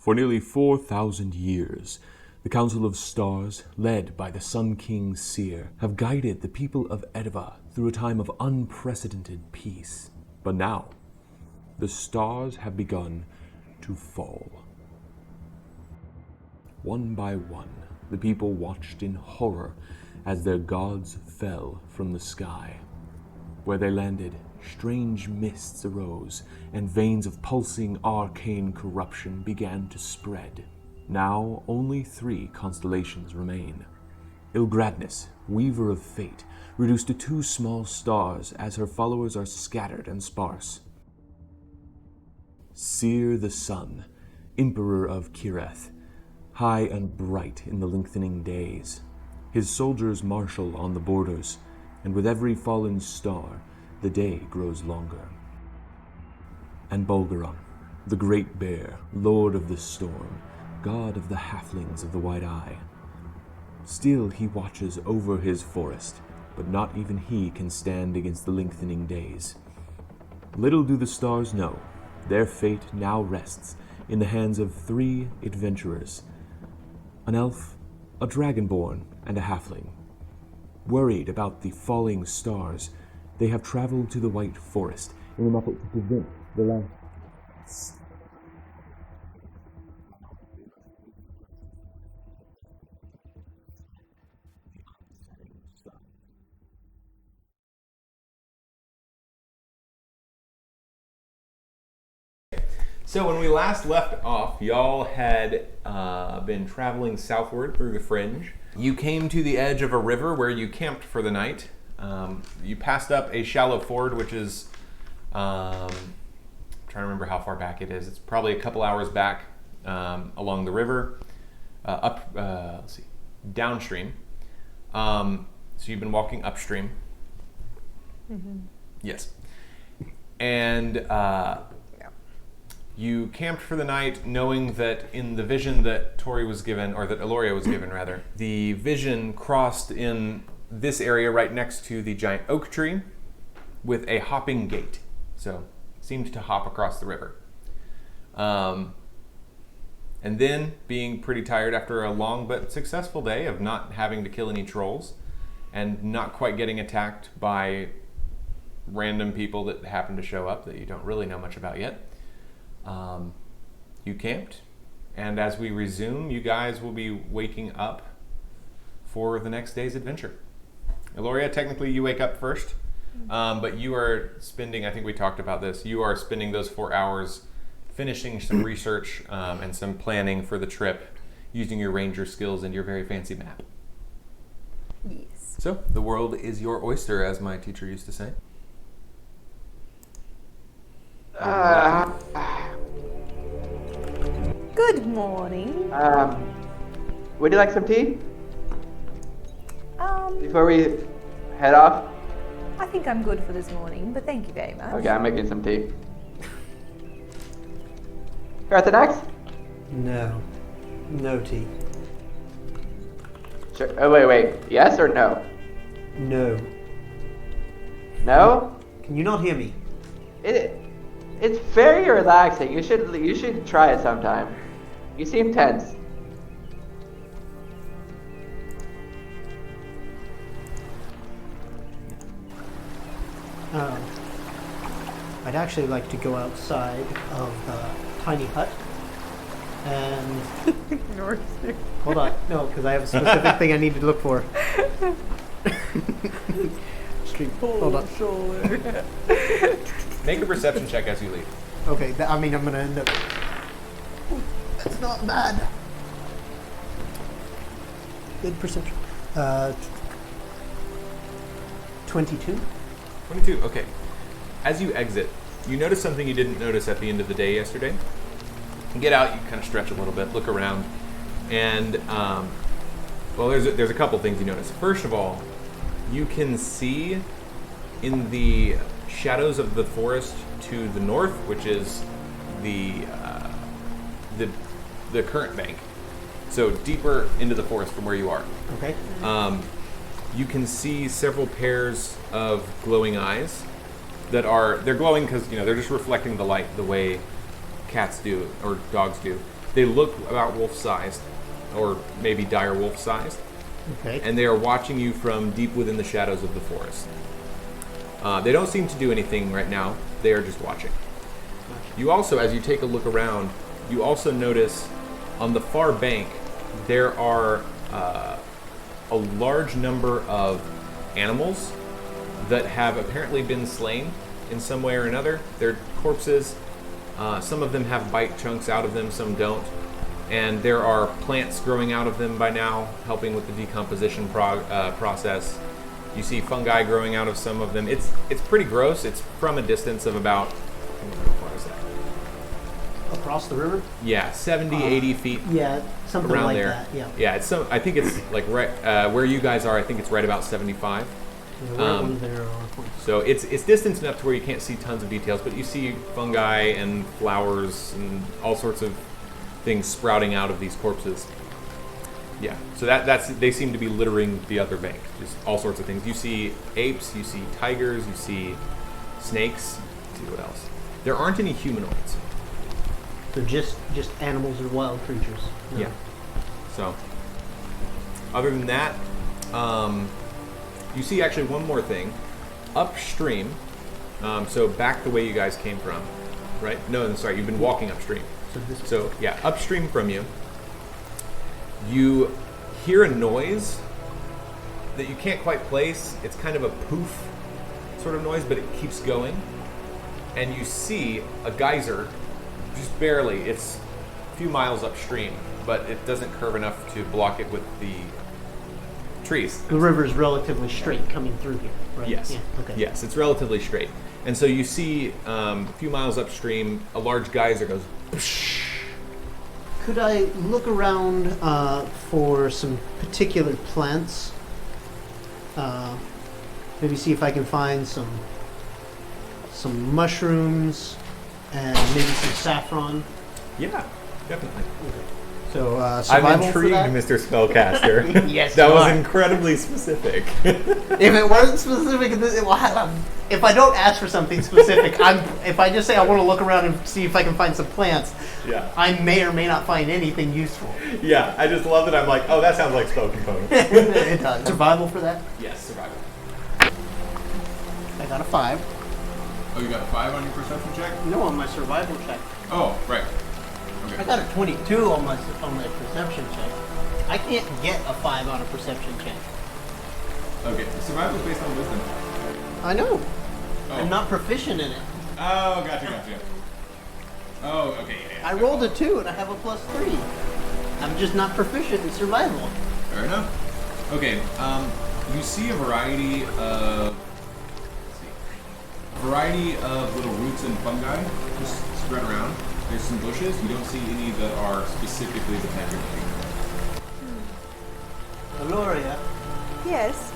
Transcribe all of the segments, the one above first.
For nearly 4,000 years, the Council of Stars, led by the Sun King Seer, have guided the people of Aedeva through a time of unprecedented peace. But now, the stars have begun to fall. One by one, the people watched in horror as their gods fell from the sky. Where they landed, strange mists arose, and veins of pulsing arcane corruption began to spread. Now only 3 constellations remain. Ilgradnus, weaver of fate, reduced to 2 small stars as her followers are scattered and sparse. Seer the Sun, emperor of Kireth, high and bright in the lengthening days. His soldiers marshal on the borders, and with every fallen star, the day grows longer. And Bolgaron, the great bear, lord of the storm, god of the halflings of the White Eye. Still he watches over his forest, but not even he can stand against the lengthening days. Little do the stars know, their fate now rests in the hands of 3 adventurers, an elf, a dragonborn, and a halfling. Worried about the falling stars, they have traveled to the White Forest in an effort to prevent the last. So when we last left off, y'all had been traveling southward through the Fringe. You came to the edge of a river where you camped for the night. You passed up a shallow ford, which is, I'm trying to remember how far back it is. It's probably a couple hours back along the river, downstream. So you've been walking upstream. Mm-hmm. Yes. And you camped for the night knowing that in the vision that Tori was given, or that Eloria was given rather, the vision crossed in this area right next to the giant oak tree with a hopping gate. So it seemed to hop across the river. And then, being pretty tired after a long but successful day of not having to kill any trolls and not quite getting attacked by random people that happen to show up that you don't really know much about yet, you camped, and as we resume, you guys will be waking up for the next day's adventure. Eloria, technically you wake up first, but you are spending, I think we talked about this, you are spending those 4 hours finishing some research and some planning for the trip using your ranger skills and your very fancy map. Yes. So, the world is your oyster, as my teacher used to say. Good morning. Would you like some tea before we head off? I think I'm good for this morning, but thank you very much. Okay, I'm making some tea. Orthodox? No. No tea. Sure. Oh, wait. Yes or no? No. No? Can you not hear me? It's very relaxing. You should try it sometime. You seem tense. I'd actually like to go outside of the tiny hut and... Hold on. No, because I have a specific thing I need to look for. Hold on. Make a perception check as you leave. Okay, I'm going to end up... That's not bad. Good perception. 22. 22, okay. As you exit, you notice something you didn't notice at the end of the day yesterday. You get out, you kind of stretch a little bit, look around, and, there's a couple things you notice. First of all, you can see in the shadows of the forest to the north, which is the current bank, so deeper into the forest from where you are. Okay. You can see several pairs of glowing eyes they're glowing because they're just reflecting the light the way cats do or dogs do. They look about wolf-sized, or maybe dire wolf-sized, Okay. and they are watching you from deep within the shadows of the forest. They don't seem to do anything right now. They are just watching. You also, as you take a look around, you also notice on the far bank there are a large number of animals that have apparently been slain in some way or another. They're corpses. Some of them have bite chunks out of them, some don't. And there are plants growing out of them by now, helping with the decomposition process. You see fungi growing out of some of them. It's pretty gross. It's from a distance of about, how far is that? Across the river? Yeah, 70, 80 feet Yeah, something around like there. that. Yeah. Yeah, it's some. I think it's like right where you guys are. I think it's right about 75. Yeah, right one there are points. So it's distance enough to where you can't see tons of details, but you see fungi and flowers and all sorts of things sprouting out of these corpses. Yeah, so they seem to be littering the other bank. Just all sorts of things. You see apes, you see tigers, you see snakes. Let's see what else. There aren't any humanoids. So just animals or wild creatures. No. Yeah. So, other than that, you see actually one more thing. Upstream, so back the way you guys came from, right? No, I'm sorry, you've been walking upstream. So, yeah, upstream from you, you hear a noise that you can't quite place. It's kind of a poof sort of noise, but it keeps going. And you see a geyser, just barely. It's a few miles upstream, but it doesn't curve enough to block it with the trees. The river is relatively straight coming through here, right? Yes. Yeah, okay. Yes, it's relatively straight. And so you see a few miles upstream, a large geyser goes. Psh. Could I look around for some particular plants? Maybe see if I can find some mushrooms and maybe some saffron. Yeah, definitely. So I'm survival intrigued, for that? Mr. Spellcaster. Yes, that you was are. incredibly specific. If it wasn't specific, if I don't ask for something specific, if I just say I want to look around and see if I can find some plants, Yeah. I may or may not find anything useful. Yeah, I just love that. I'm like, oh, that sounds like spell component. It does. Survival for that? Yes, survival. I got a 5. Oh, you got a 5 on your perception check? No, on my survival check. Oh, right. I Okay. got a 22 on my perception check. I can't get a 5 on a perception check. Okay, survival is based on wisdom. I know. Oh. I'm not proficient in it. Oh, gotcha. Oh, okay, yeah. I rolled a 2 and I have a +3. I'm just not proficient in survival. Fair enough. Okay, you see a variety of little roots and fungi just spread around. There's some bushes. You don't see any that are specifically the plant. Aloria, Yes.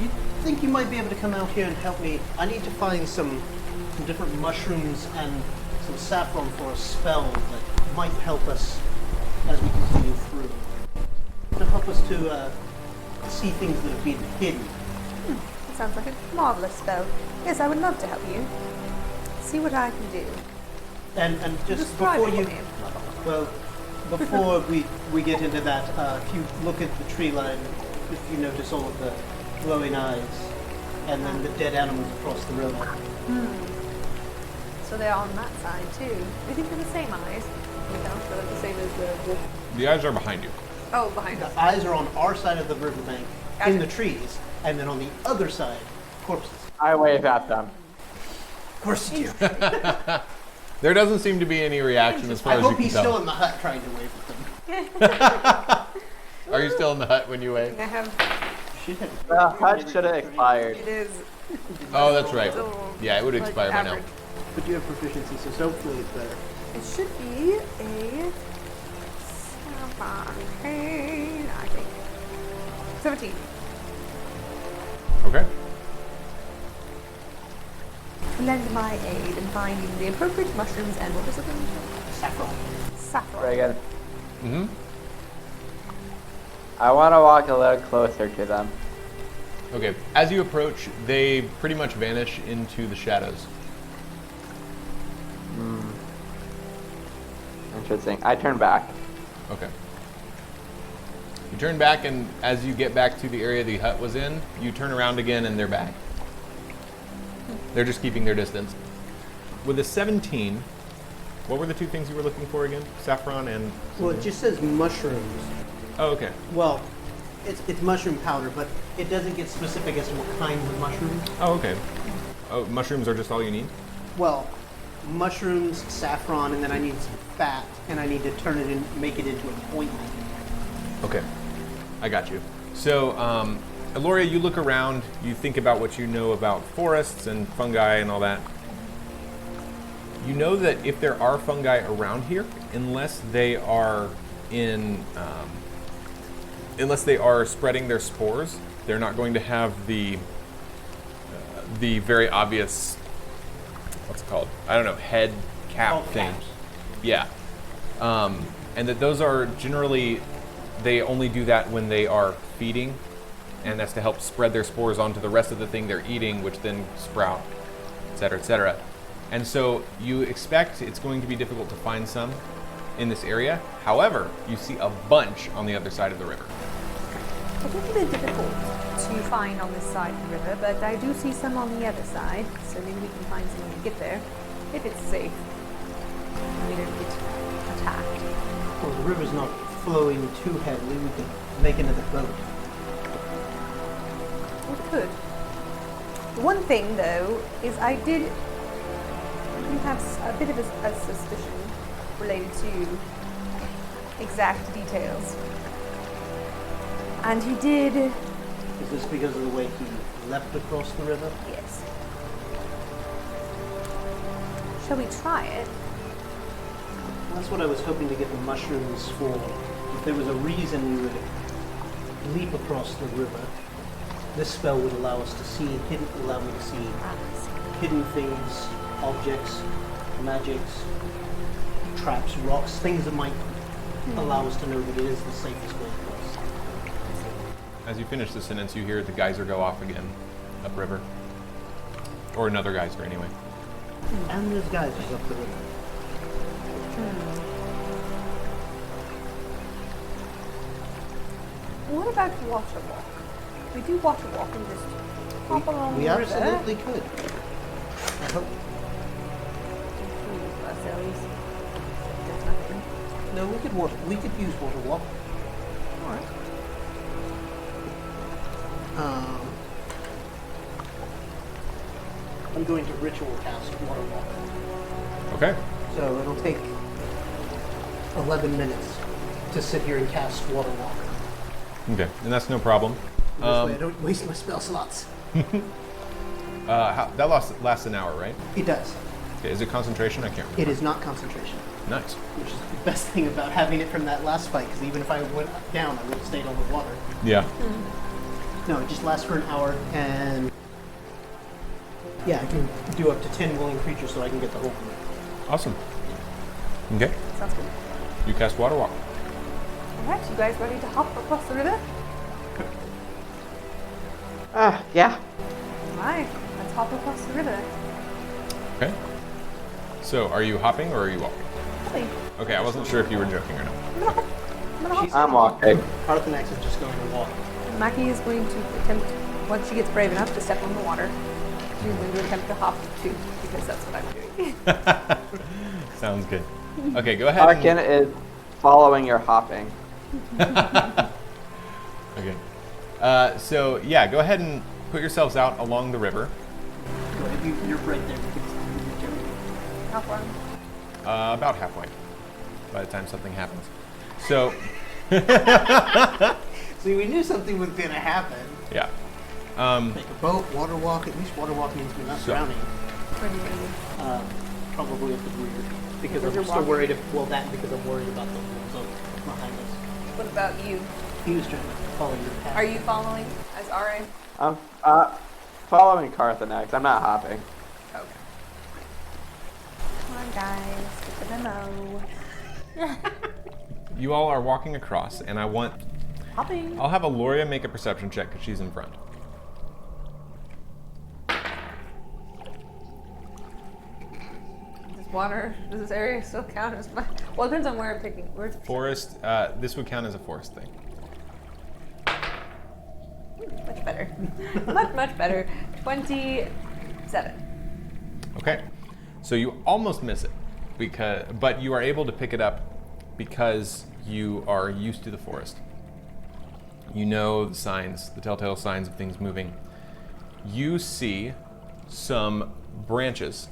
you think you might be able to come out here and help me? I need to find some different mushrooms and some saffron for a spell that might help us as we continue through. To help us to see things that have been hidden. That sounds like a marvelous spell. Yes, I would love to help you. See what I can do. And just Describe before it you, for me. well, before we get into that, if you look at the tree line, if you notice all of the glowing eyes, and then the dead animals across the river. So they're on that side too. We think they're the same eyes. We don't feel like the same as the wolf. The eyes are behind you. Oh, behind us. The eyes are on our side of the riverbank, Gotcha. in the trees, and then on the other side, corpses. I wave at them. Of course you do. There doesn't seem to be any reaction as far I as hope you can he's tell. still in the hut trying to wave at them. Are you still in the hut when you wave? I have. Shit. The hut should have expired. It is. Oh, that's right. So, Yeah, it would like, expire by now. average. But you have proficiency, so hopefully it's better. It should be a 17, I think. 17. Okay. Lend my aid in finding the appropriate mushrooms and what was it? Saffron. Saffron. Reagan, Mm-hmm. I want to walk a little closer to them. Okay. As you approach, they pretty much vanish into the shadows. Interesting. I turn back. Okay. You turn back, and as you get back to the area the hut was in, you turn around again, and they're back. They're just keeping their distance. With a 17, what were the two things you were looking for again? Saffron and... Well, it just says mushrooms. Oh, okay. Well, it's mushroom powder, but it doesn't get specific as to what kinds of mushrooms. Oh, okay. Oh, mushrooms are just all you need? Well, mushrooms, saffron, and then I need some fat, and I need to turn it in, make it into an ointment. Okay. I got you. So, Eloria, you look around, you think about what you know about forests and fungi and all that. You know that if there are fungi around here, unless they are spreading their spores, they're not going to have the very obvious, what's it called? I don't know, head cap thing. Caps. Yeah. And that those are generally, they only do that when they are feeding, and that's to help spread their spores onto the rest of the thing they're eating, which then sprout, et cetera, et cetera. And so you expect it's going to be difficult to find some in this area. However, you see a bunch on the other side of the river. It's a little bit difficult to find on this side of the river, but I do see some on the other side, so maybe we can find some when we get there, if it's safe. And we don't get attacked. Well, the river's not flowing too heavily. We could make another boat. We could. The one thing, though, is I do have a bit of a suspicion related to exact details. And he did... Is this because of the way he leapt across the river? Yes. Shall we try it? That's what I was hoping to get the mushrooms for. If there was a reason we would leap across the river, this spell would allow us to see, allow me to see hidden things, objects, magics, traps, rocks, things that might allow us to know that it is the safest way across. As you finish the sentence, you hear the geyser go off again, upriver. Or another geyser, anyway. And there's geysers up the river. What about water walk? We do water walk and just hop along We the river. absolutely could. I hope. Improve ourselves. There's nothing. No, we could use water walk. Alright. I'm going to ritual cast water walk. Okay. So it'll take 11 minutes to sit here and cast water walk. Okay, and that's no problem. This way I don't waste my spell slots. That lasts an hour, right? It does. Okay, is it concentration? I can't remember. It is not concentration, Nice. which is the best thing about having it from that last fight, because even if I went down, I would have stayed on the water. Yeah. No, it just lasts for an hour, and yeah, I can do up to 10 willing creatures so I can get the whole group. Awesome. Okay, Sounds good. you cast water walk. Alright, you guys ready to hop across the river? Yeah. Alright, let's hop across the river. Okay. So, are you hopping or are you walking? Hopping. Okay, I wasn't sure if you were joking or not. I'm gonna hop. I'm walking. Parthenax is just going to walk. Maki is going to attempt, once she gets brave enough to step on the water, she's going to attempt to hop too, because that's what I'm doing. Sounds good. Okay, go ahead. Arkin is following your hopping. Okay. So, yeah, go ahead and put yourselves out along the river. Go ahead, you're right there. We can jump. How far? About halfway, by the time something happens. So, See, we knew something was going to happen. yeah. Take a boat, water walk. At least water walk means we're not So- drowning. Where do you want to Probably at the rear. Because Where's your I'm still walking? worried because I'm worried about the boat behind us. be? What about you? He was trying to follow your path. Are you following as RA? I'm following Carthanex. I'm not hopping. Okay. Come on, guys. Get the memo. You all are walking across, and Hopping. I'll have Aloria make a perception check because she's in front. This water? Does this area still count as my? Well, it depends on where I'm picking. Where's Forest. This would count as a forest thing. much better. much better. 27. Okay. So you almost miss it, but you are able to pick it up because you are used to the forest. You know the signs, the telltale signs of things moving. You see some branches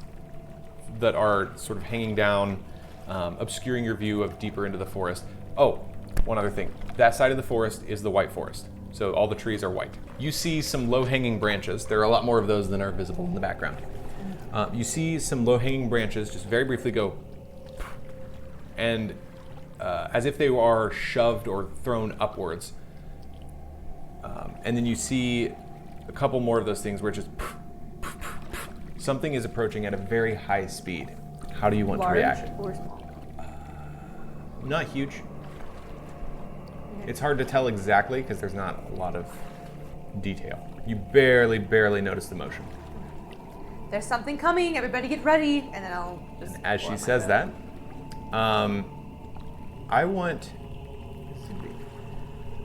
that are sort of hanging down, obscuring your view of deeper into the forest. Oh, one other thing. That side of the forest is the white forest. So all the trees are white. You see some low-hanging branches. There are a lot more of those than are visible in the background. You see some low-hanging branches just very briefly go, and as if they are shoved or thrown upwards. And then you see a couple more of those things where it just something is approaching at a very high speed. How do you want to react? Or small? Not huge. It's hard to tell exactly because there's not a lot of detail. You barely notice the motion. There's something coming. Everybody get ready, and then I'll just. As she lower says myself. that, I want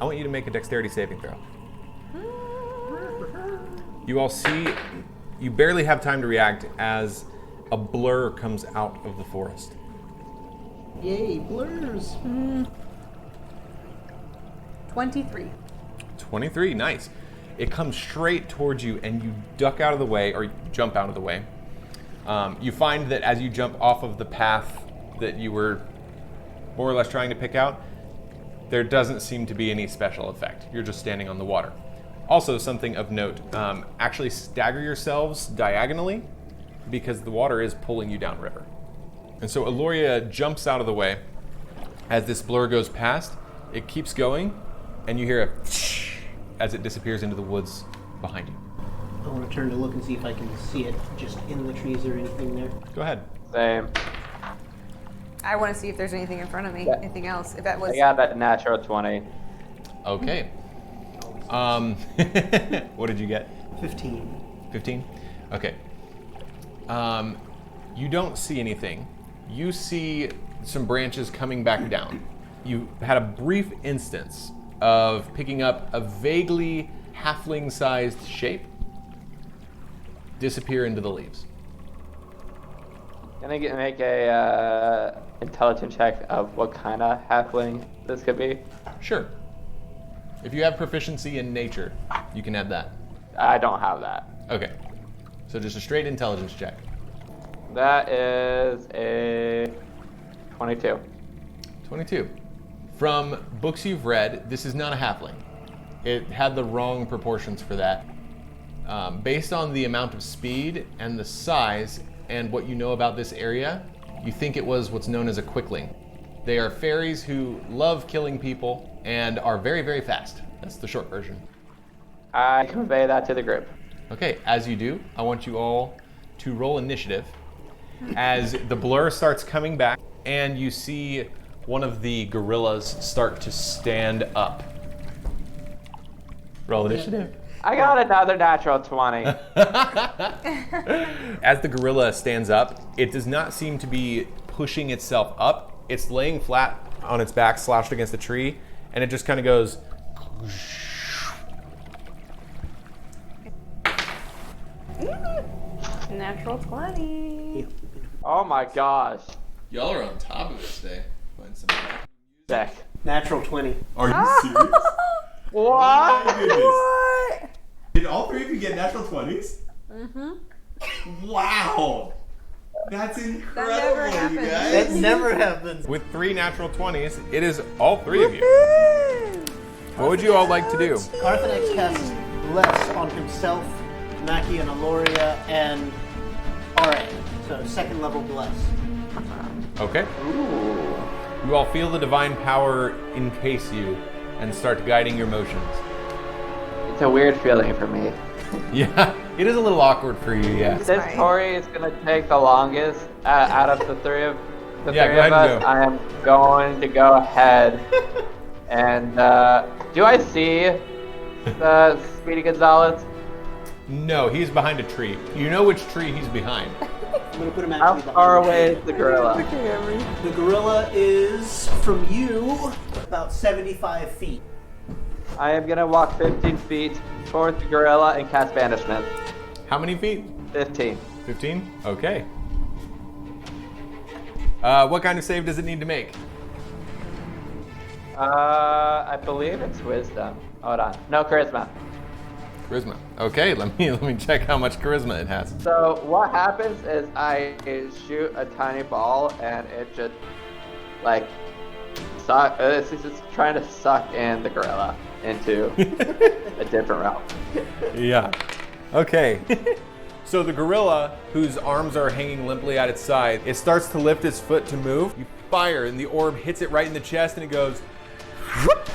you to make a dexterity saving throw. You all see, you barely have time to react as a blur comes out of the forest. Yay, blurs. 23. 23, nice. It comes straight towards you and you duck out of the way, or you jump out of the way. You find that as you jump off of the path that you were more or less trying to pick out, there doesn't seem to be any special effect. You're just standing on the water. Also, something of note, actually stagger yourselves diagonally because the water is pulling you downriver. And so Eloria jumps out of the way. As this blur goes past, it keeps going, and you hear a as it disappears into the woods behind you. I want to turn to look and see if I can see it just in the trees or anything there. Go ahead. Same. I want to see if there's anything in front of me. Yeah. Anything else? If that was. I got that natural 20. Okay. What did you get? 15. 15? Okay. You don't see anything. You see some branches coming back down. You had a brief instance of picking up a vaguely halfling-sized shape disappear into the leaves. Can I make a intelligence check of what kind of halfling this could be? Sure. If you have proficiency in nature, you can add that. I don't have that. Okay. So just a straight intelligence check. That is a 22. 22. From books you've read, this is not a halfling. It had the wrong proportions for that. Based on the amount of speed and the size and what you know about this area, you think it was what's known as a quickling. They are fairies who love killing people and are very, very fast. That's the short version. I convey that to the group. Okay, as you do, I want you all to roll initiative as the blur starts coming back and you see one of the gorillas start to stand up. Roll initiative. I got another natural 20. As the gorilla stands up, it does not seem to be pushing itself up. It's laying flat on its back, slouched against a tree, and it just kind of goes. Natural 20. Oh my gosh. Y'all are on top of it today. Find some Sick. Natural 20. Are you serious? What? My goodness. What? Did all three of you get natural 20s? Mm-hmm. Wow. That's incredible, never you happens. guys. It never happens. With 3 natural 20s, it is all 3 of you. What would you all like to do? Arthanax casts Bless on himself, Maki and Aloria, and RA. So second level Bless. Okay. Ooh. You all feel the divine power encase you and start guiding your motions. It's a weird feeling for me. Yeah, it is a little awkward for you, yeah. This Right. Tori is gonna take the longest out of the three of Yeah, go ahead us. and go. I am going to go ahead and do I see the Speedy Gonzalez? No, he's behind a tree. You know which tree he's behind. I'm gonna put him How actually far behind away you. is the gorilla? The gorilla is from you about 75 feet. I am gonna walk 15 feet towards the gorilla and cast banishment. How many feet? 15. 15? Okay. What kind of save does it need to make? I believe it's wisdom. Hold on. No, charisma. Charisma. Okay, let me check how much charisma it has. So what happens is I shoot a tiny ball and it just like it's just trying to suck in the gorilla into a different realm. Yeah. Okay. So the gorilla, whose arms are hanging limply at its side, it starts to lift its foot to move. You fire, and the orb hits it right in the chest, and it goes, whoop,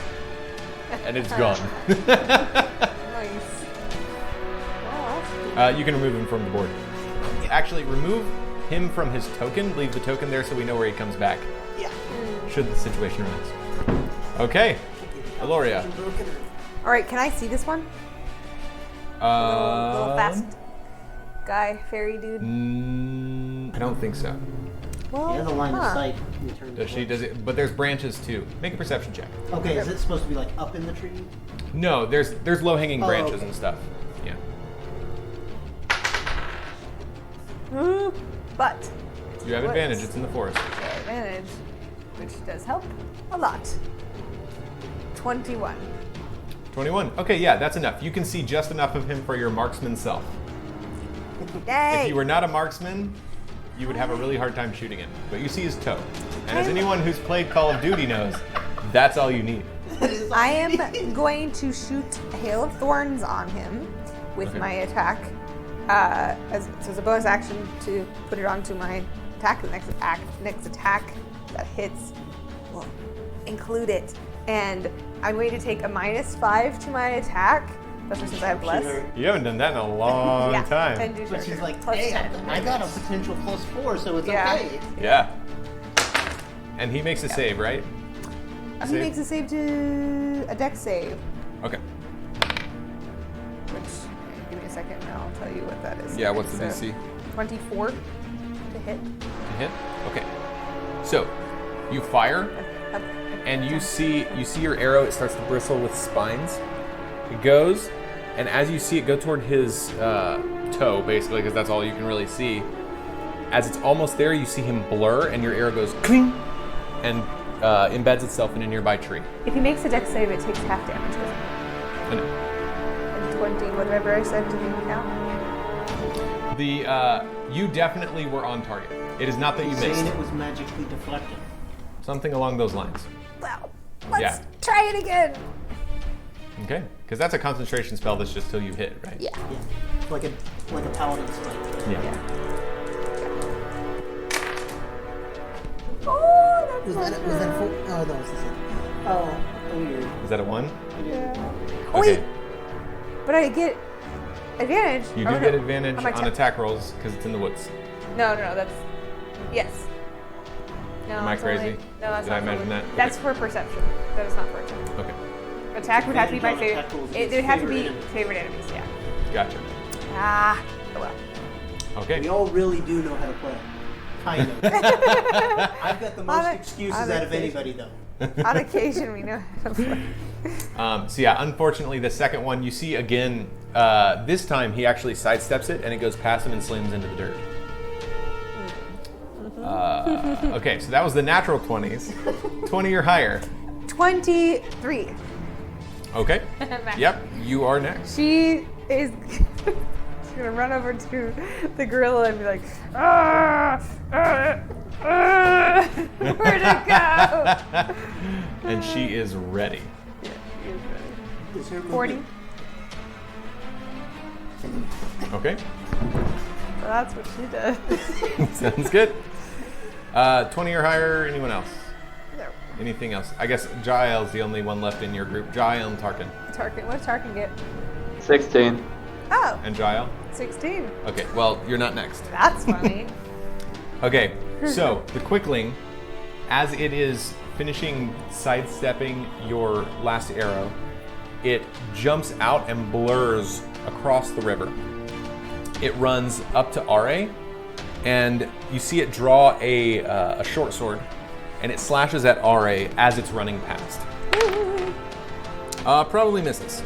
and it's gone. Nice. Well, You can remove him from the board. Actually, remove him from his token. Leave the token there so we know where he comes back. Yeah. Should the situation arise. Okay. Aloria. all right, can I see this one? Little fast guy, fairy dude. I don't think so. Well, He has a line of sight in terms Does of she? Does it? But there's branches too. Make a perception check. Okay, is it supposed to be like up in the tree? No, there's low-hanging branches okay. and stuff. Yeah. But You have What? advantage. It's in the forest. advantage, which does help a lot. 21. 21. Okay, yeah, that's enough. You can see just enough of him for your marksman self. Yay! If you were not a marksman, you would have a really hard time shooting him. But you see his toe. And as anyone who's played Call of Duty knows, that's all you need. I am going to shoot a hail of thorns on him with Okay. my attack. As a bonus action to put it onto my attack. The next attack that hits will include it. And I'm going to take a -5 to my attack, especially since I have bless. You haven't done that in a long Yeah, time. and do But she's character. like, Plus hey, 10. I got a potential +4, so it's Yeah. okay. Yeah. And he makes a save, right? He Save? makes a save to a dex save. Okay. Which, give me a second and I'll tell you what that is. Yeah, what's the So, DC? 24 to hit. To hit? Okay. So, you fire, and you see your arrow. It starts to bristle with spines. It goes, and as you see it go toward his toe, basically, because that's all you can really see. As it's almost there, you see him blur, and your arrow goes cling, and embeds itself in a nearby tree. If he makes a dex save, it takes half damage. doesn't it? I know. And 20, whatever I said, did you count? You definitely were on target. It is not that you Saying missed. it was magically deflected. Something along those lines. Well, let's Yeah. try it again. Okay, because that's a concentration spell that's just till you hit, right? Yeah. Yeah. Like a paladin spike. Yeah. Oh, that's Was that full? Oh, that was the same. Oh, weird. Is that a 1? Oh, wait. Okay. But I get advantage. You Oh, do no. get advantage On my on attack rolls because it's in the woods. No, that's yes. No, Am I it's only- crazy? no, that's Did not I for imagine wi- that? That's Okay. for perception. That is not for attack. Okay, Attack would have to be my Advantage on favorite. attack rolls It against would have to be favorite enemies. favorite enemies. Yeah. gotcha. Ah. Oh well. Okay. We all really do know how to play. Kind of. I've got the most On excuses out of occasion. anybody, though. On occasion, we know how to play. So yeah, unfortunately, the second one you see again. This time he actually sidesteps it and it goes past him and slams into the dirt. Okay, so that was the natural 20s. 20 or higher. 23. Okay. Yep, you are next. She is she's gonna run over to the gorilla and be like, ah, where'd it go? And she is ready. Is her 40. movement- Okay. Well, that's what she does. Sounds good. 20 or higher, anyone else? No. Anything else? I guess Jael's the only one left in your group. Jael and Tarkin. Tarkin, what does Tarkin get? 16. Oh, And Jael? 16. Okay, well, you're not next. That's funny. Okay, so the Quickling, as it is finishing sidestepping your last arrow, it jumps out and blurs across the river. It runs up to Are and you see it draw a short sword, and it slashes at RA as it's running past. Probably misses.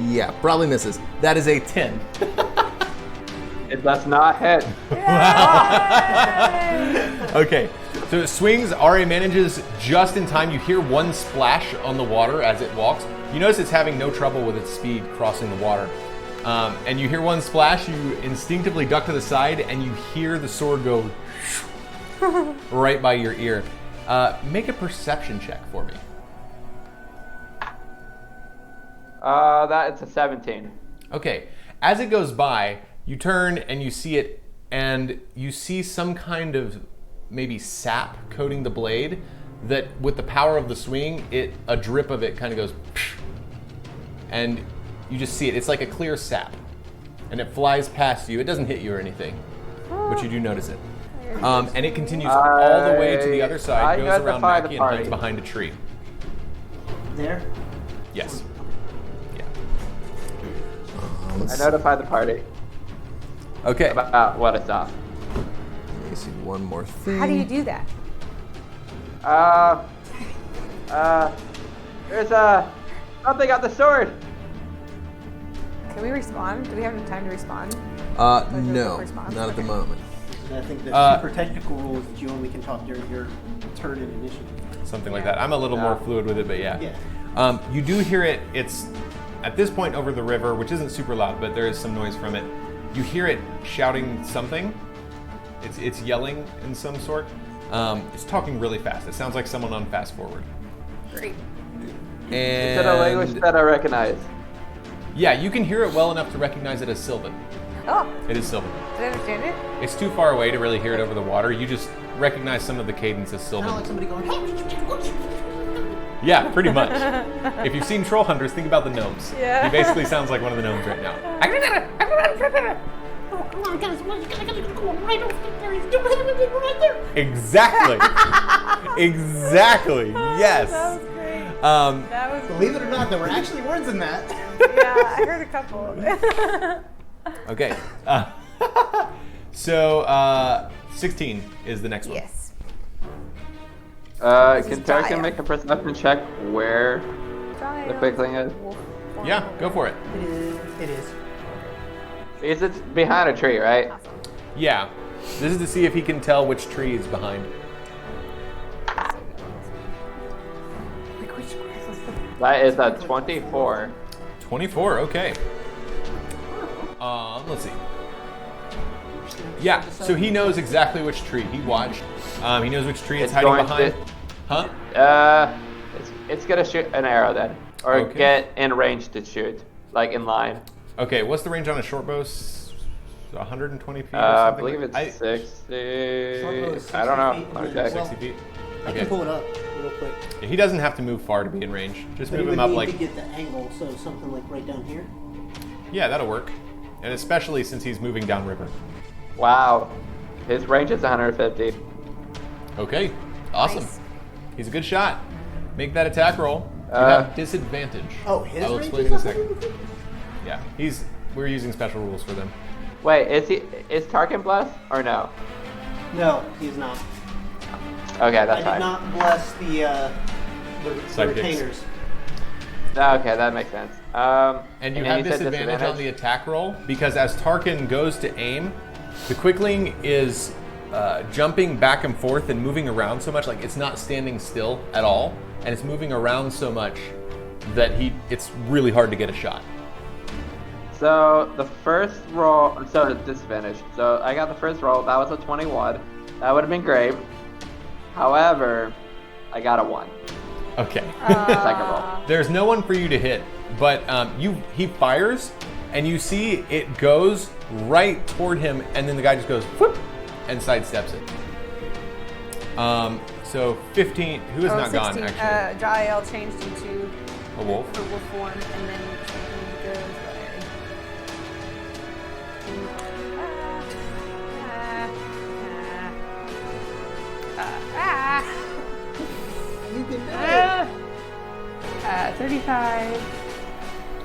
Yeah, probably misses. That is a 10. It does not hit. Okay, so it swings. RA manages just in time. You hear one splash on the water as it walks. You notice it's having no trouble with its speed crossing the water. And you hear one splash, you instinctively duck to the side, and you hear the sword go right by your ear. Make a perception check for me. That it's a 17. Okay, as it goes by, you turn and you see it, and you see some kind of maybe sap coating the blade that with the power of the swing, a drip of it kind of goes, and you just see it. It's like a clear sap, and it flies past you. It doesn't hit you or anything, but you do notice it. And it continues all the way to the other side, goes around Mackie and hides behind a tree. There? Yes. Yeah. I notify the party Okay. about what it's off. Let me see one more thing. How do you do that? There's something on the sword. Can we respond? Do we have enough time to respond? No, Response? not at the Okay. moment. And I think the super technical rules that you only can talk during your turn in initiative. Something like that. I'm a little more fluid with it, but yeah. Yeah. You do hear it. It's at this point over the river, which isn't super loud, but there is some noise from it. You hear it shouting something. It's yelling in some sort. It's talking really fast. It sounds like someone on fast forward. Great. And It's in a language that I recognize. yeah, you can hear it well enough to recognize it as Sylvan. Oh, It is Sylvan. did I understand it? It's too far away to really hear it over the water. You just recognize some of the cadence as Kind of like Sylvan. somebody going, Yeah, pretty much. If you've seen Troll Hunters, think about the gnomes. Yeah. He basically sounds like one of the gnomes right now. Oh, come on, guys, I gotta go right over there. He's doing it right there. Exactly. Exactly. Yes. That was great. That was believe it or not, there were actually words in that. yeah. I heard a couple. Okay. So 16 is the next one. Yes. Can Jaya. Tarkin make a perception check where the quick thing is? Yeah, go for it. It is. Because it's behind a tree, right? Yeah. This is to see if he can tell which tree is behind. That is a 24. 24, okay. Let's see. Yeah, so he knows exactly which tree. He watched. He knows which tree it's hiding going behind. to- Huh? It's gonna shoot an arrow then, or Okay. get in range to shoot, like in line. Okay, what's the range on a short bow? 120 feet or I something? believe it's 60. Short bow is I don't know. 60 feet, Let me and check. then 60 feet? I Okay. can pull it up real quick. He doesn't have to move far to be in range. Just But he move him would up need like... to get the angle, so something like right down here. Yeah, that'll work. And especially since he's moving downriver. Wow, his range is 150. Okay, awesome. Nice. He's a good shot. Make that attack roll. You Uh, have disadvantage. Oh, his I will range explain is in a second. 150? Yeah, we're using special rules for them. Wait, is Tarkin blessed or no? No, he's not. Okay, I that's did fine. not bless the Sidekicks. retainers. Okay, that makes sense. And you then have said disadvantage on the attack roll because as Tarkin goes to aim, the Quickling is jumping back and forth and moving around so much, like it's not standing still at all, and it's moving around so much that it's really hard to get a shot. So the first roll, so disadvantage. So I got the first roll. That was a 21. That would have been great. However, I got a 1. Okay. Second roll. There's no one for you to hit, but he fires, and you see it goes right toward him, and then the guy just goes whoop, and sidesteps it. So 15. Who is not 16, gone actually? Jael changed into A wolf. her wolf form, and then something goes You can do it. 35,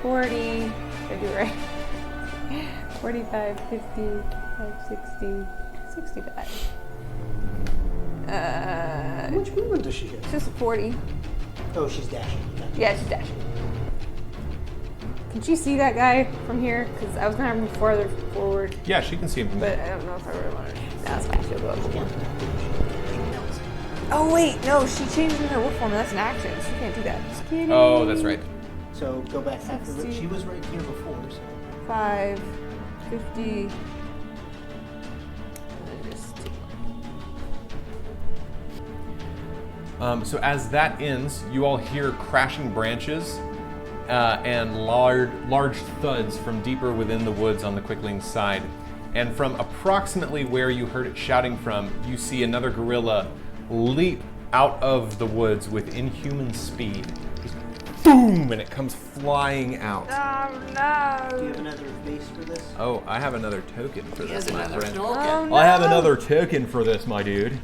40, did I do it right? 45, 50, 60, 65. How much movement does she have? Just 40. Oh, she's dashing. Gotcha. Yeah, she's dashing. Can she see that guy from here? Because I was gonna move farther forward, Yeah, she can see him from but there. I don't know if I really want to. That's fine. She'll go up more. Oh wait, no, she changed in her wolf form. And that's an action. She can't do that. Just kidding. Oh, that's right. So go back after that. 60. She was right here before. So. 5, 50. So as that ends, you all hear crashing branches and large thuds from deeper within the woods on the Quickling's side. And from approximately where you heard it shouting from, you see another gorilla leap out of the woods with inhuman speed. Just boom! And it comes flying out. Oh Do you no! have another base for this? Oh, I have another token for this, my friend. Oh no! I have another token for this, my dude.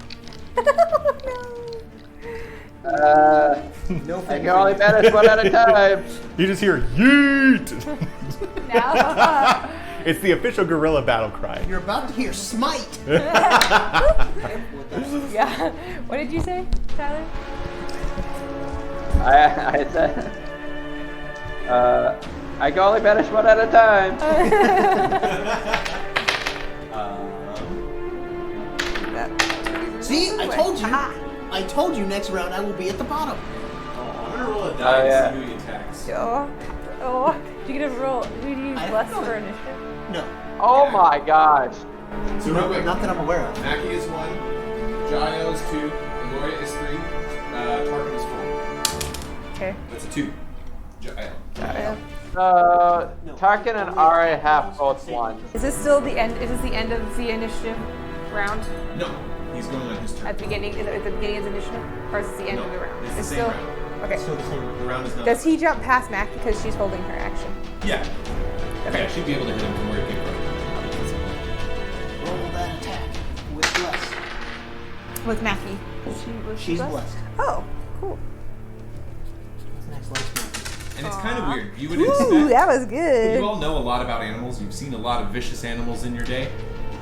No. I can only manage one at a time. You just hear yeet! Now. It's the official gorilla battle cry. You're about to hear smite. Yeah. What did you say, Tyler? I said, I can only manage one at a time. See, I told you. I told you next round I will be at the bottom. I'm gonna roll a die Oh, yeah. to see who he attacks. Oh. Do you get a roll? Do you use I bless don't know. for initiative? No, Oh my gosh. So real quick, not that I'm aware of. Mackie is 1, Jaio is 2, Gloria is 3, Tarkin is 4. Okay. That's a 2. Jaio. Tarkin and Ari have both one. Is this still the end? Is this the end of the initiative round? No, he's going on his turn. At the beginning? Is it at the beginning of the initiative? Or is this the end No, of the round? it's the same still. round. Okay. Still the same. The round is not. Does he jump past Mac because she's holding her action? Yeah. Yeah, she'd be able to hit him from where he came from. Roll that attack with bless. With Mackie. She's blessed. Oh, cool. Next life's mine. And it's kind of weird. You would Ooh, expect. that was good. You all know a lot about animals. You've seen a lot of vicious animals in your day.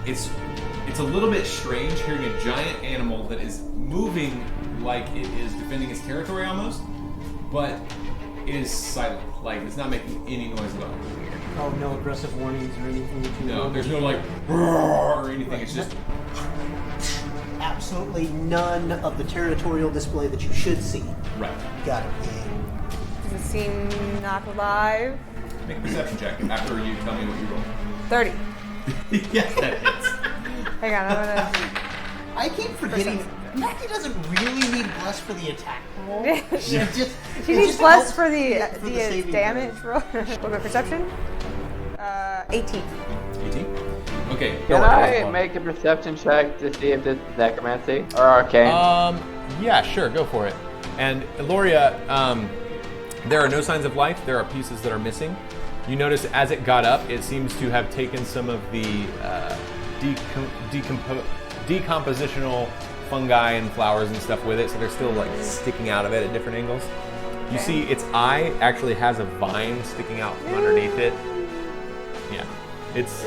It's a little bit strange hearing a giant animal that is moving like it is defending its territory almost, but it is silent. Like it's not making any noise at all. Oh, no aggressive warnings or anything that you No, know? there's no like roar or anything. It's just Absolutely none of the territorial display that you should see. right. Got it. Does it seem not alive? Make a perception check after you tell me what you roll. 30. Yes, that hits. Hang on, I'm gonna. I keep forgetting. Mackie doesn't really need bless for the attack roll. She just. She it needs just plus helps for the saving damage throw. roll. What about perception? 18. 18. Okay. Can I make a perception check to see if this is necromancy or arcane? Yeah, sure, go for it. And Eloria, there are no signs of life. There are pieces that are missing. You notice as it got up, it seems to have taken some of the decompositional fungi and flowers and stuff with it, so they're still like sticking out of it at different angles. You see its eye actually has a vine sticking out from underneath it. Yeah, it's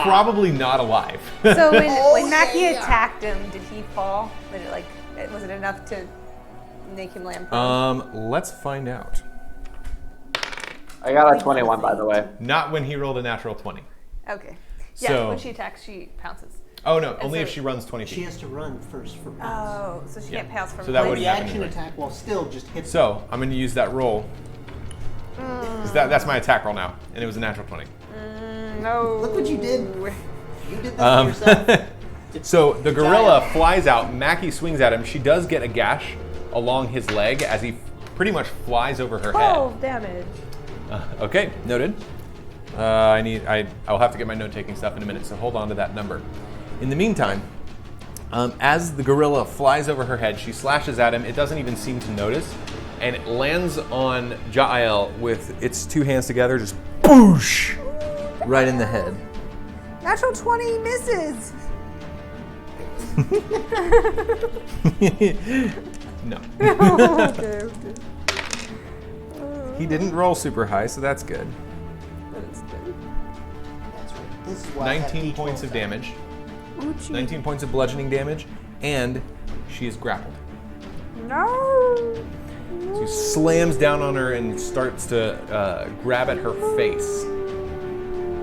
probably not alive. So when Mackie attacked him, did he fall? Was it enough to make him land prone? Let's find out. I got a 21, by the way. Not when he rolled a natural 20. Okay. Yeah, So- when she attacks, she pounces. Oh no, only so- if she runs 20 She feet. has to run first for pounce. Oh, so she Yeah. can't pounce from So that place. would The happen action anyway. attack while still just hits. So I'm going to use that roll. 'Cause that's my attack roll now, and it was a natural 20. No. Look what you did. You did this to Um, yourself. So the gorilla flies out. Mackie swings at him. She does get a gash along his leg as he pretty much flies over her head. 12 damage. Okay, noted. I'll have to get my note-taking stuff in a minute, so hold on to that number. In the meantime, as the gorilla flies over her head, she slashes at him. It doesn't even seem to notice, and it lands on Jael with its two hands together, just boosh, right in the head. Natural 20 misses. No, Okay. he didn't roll super high, so that's good. That's right. This is why I have 19 points D12s of out. damage. Oochie. 19 points of bludgeoning damage, and she is grappled. No. So he slams down on her and starts to grab at her face,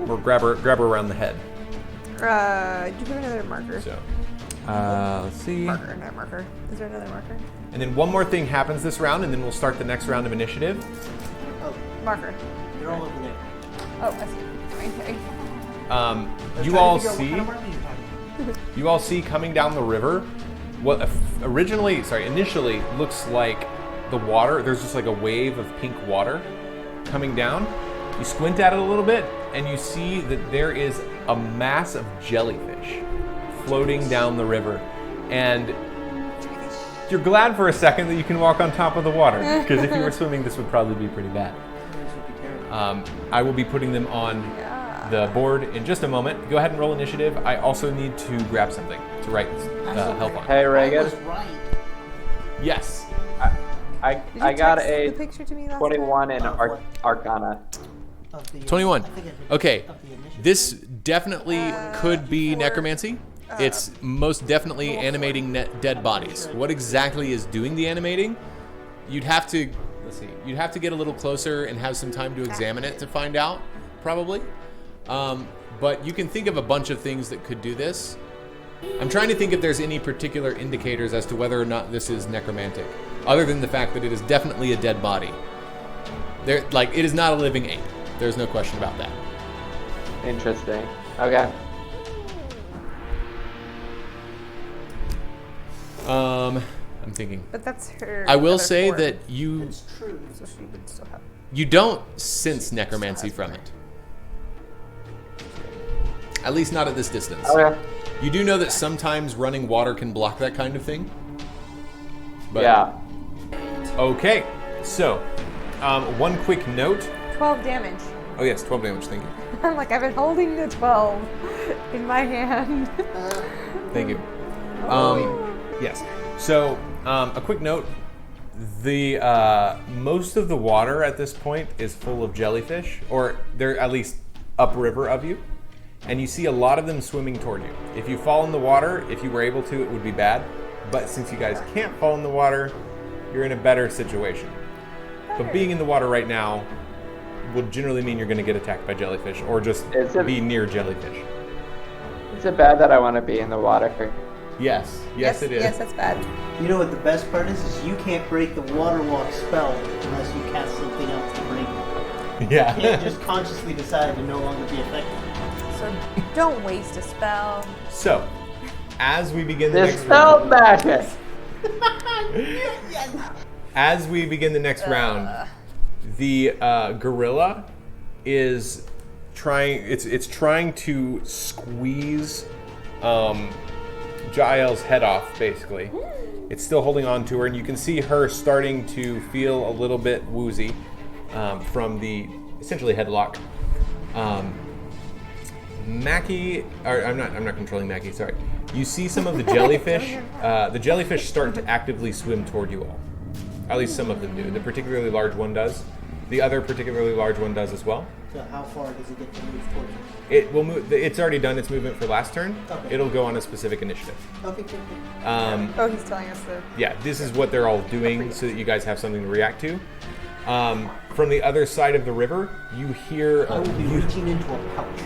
or grab her around the head. Do you have another marker? So, let's see. Marker, not marker. Is there another marker? And then one more thing happens this round, and then we'll start the next round of initiative. Oh, Marker. they're all over there. Oh, I see. Okay. You all see coming down the river what initially looks like the water. There's just like a wave of pink water coming down. You squint at it a little bit, and you see that there is a mass of jellyfish floating down the river. And you're glad for a second that you can walk on top of the water, because if you were swimming, this would probably be pretty bad. I will be putting them on the board in just a moment. Go ahead and roll initiative. I also need to grab something to write help on. Hey, I Reagan. was right. Yes. I Did you got text a the picture to me last 21 in what? Arcana. Of the, 21. I think I did Okay. of the initiative. This definitely could be necromancy. It's most definitely animating dead bodies. What exactly is doing the animating? You'd have to, you'd have to get a little closer and have some time to examine it to find out, probably. But you can think of a bunch of things that could do this. I'm trying to think if there's any particular indicators as to whether or not this is necromantic, other than the fact that it is definitely a dead body. It is not a living ape. There's no question about that. Interesting. Okay. I'm thinking. But that's her. I will other say form, that you It's true. So she would still have. don't sense necromancy from it. At least not at this distance. Okay. You do know that sometimes running water can block that kind of thing. But, Yeah. Okay. So, one quick note. 12 damage. Oh yes, 12 damage. Thank you. I'm like, I've been holding the 12 in my hand. Thank you. Yes. So, a quick note. The most of the water at this point is full of jellyfish, or they're at least upriver of you, and you see a lot of them swimming toward you. If you fall in the water, if you were able to, it would be bad. But since you guys can't fall in the water, you're in a better situation. But being in the water right now will generally mean you're going to get attacked by jellyfish, or just be near jellyfish. Is it bad that I want to be in the water? Yes. Yes, it is. Yes, that's bad. You know what the best part is you can't break the water walk spell unless you cast something else to break it. Yeah. You can't just consciously decide to no longer be effective. So don't waste a spell. So, as we begin the This next spell round, magic. as we begin the next round, the gorilla is trying. It's trying to squeeze Jael's head off. Basically, it's still holding on to her, and you can see her starting to feel a little bit woozy from the essentially headlock. Mackie, or I'm not controlling Mackie. Sorry. You see some of the jellyfish. The jellyfish start to actively swim toward you all. At least some of them do. The particularly large one does. The other particularly large one does as well. So how far does it get to move towards you? It will move. It's already done its movement for last turn. Okay. It'll go on a specific initiative. Okay, cool. Oh, he's telling us the. Yeah, this is what they're all doing so that you guys have something to react to. From the other side of the river, you hear. I will be reaching into a pouch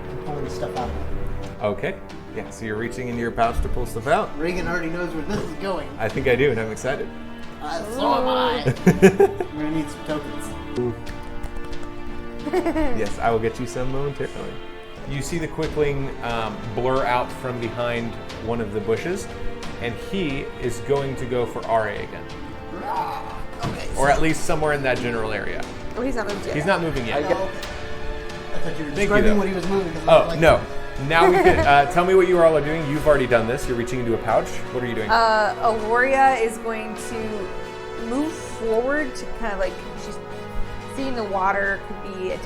and pulling stuff out of it. Okay. Yeah, so you're reaching into your pouch to pull stuff out. Reagan already knows where this is going. I think I do, and I'm excited. So am I. We're gonna need some tokens. Yes, I will get you some momentarily. You see the quickling blur out from behind one of the bushes, and he is going to go for RA again. Okay. Or at least somewhere in that general area. Oh, he's not moved yet. He's not moving yet. I thought you were Thank you, describing though. what he was moving. 'cause I Oh, like no. Now we can tell me what you all are doing. You've already done this. You're reaching into a pouch. What are you doing? Aloria is going to move forward to kind of like she's seeing the water could be a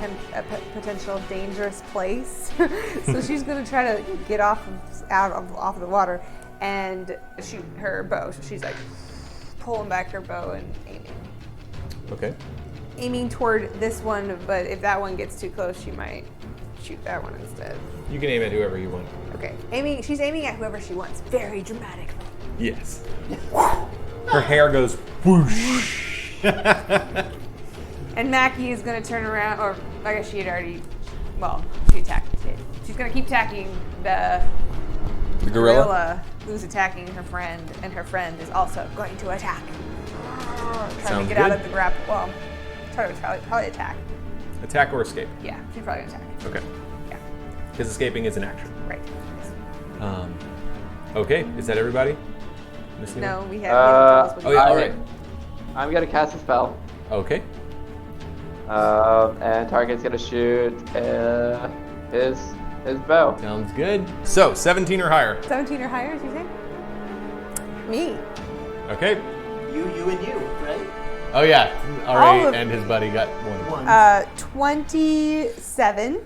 potential dangerous place, so she's going to try to get off of the water and shoot her bow. So she's like pulling back her bow and Okay. aiming toward this one. But if that one gets too close, she might shoot that one instead. You can aim at whoever you want. Okay, she's aiming at whoever she wants, very dramatically. Yes. Her hair goes whoosh. And Mackie is gonna turn around, or I guess she had already, well, she attacked it. She's gonna keep attacking the gorilla? who's attacking her friend, and her friend is also going to attack. Trying Sounds to get out good. of the grapple. Well, try to probably attack. Attack or escape. Yeah, she's probably gonna attack. Okay. Yeah, Because escaping is an action. right. Okay, is that everybody? Missing No, one? we have. Oh yeah, all right. I'm gonna cast a spell. Okay. And target's gonna shoot his bow. Sounds good. So, 17 or higher. 17 or higher, is you say? Me. Okay. You, and you, right? Oh yeah, All Ari of- and his buddy got one. 27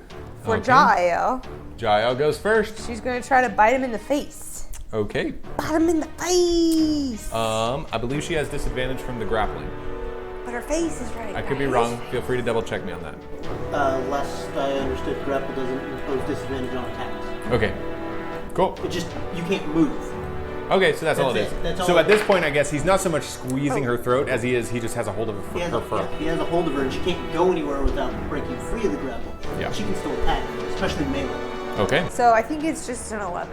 for Okay. Jael. Jael goes first. She's gonna try to bite him in the face. Okay. Bite him in the face. I believe she has disadvantage from the grappling. But her face is right. I could be guys. wrong. Feel free to double check me on that. Last I understood, grapple doesn't impose disadvantage on attacks. Okay. Cool. It just, you can't move. Okay, so that's all it That's is. it. That's all So it at this is. point, I guess he's not so much squeezing her throat as he just has a hold of He has, her fur. he has a hold of her, and she can't go anywhere without breaking free of the grapple. Yeah. She can still attack, especially melee. Okay. So I think it's just an 11.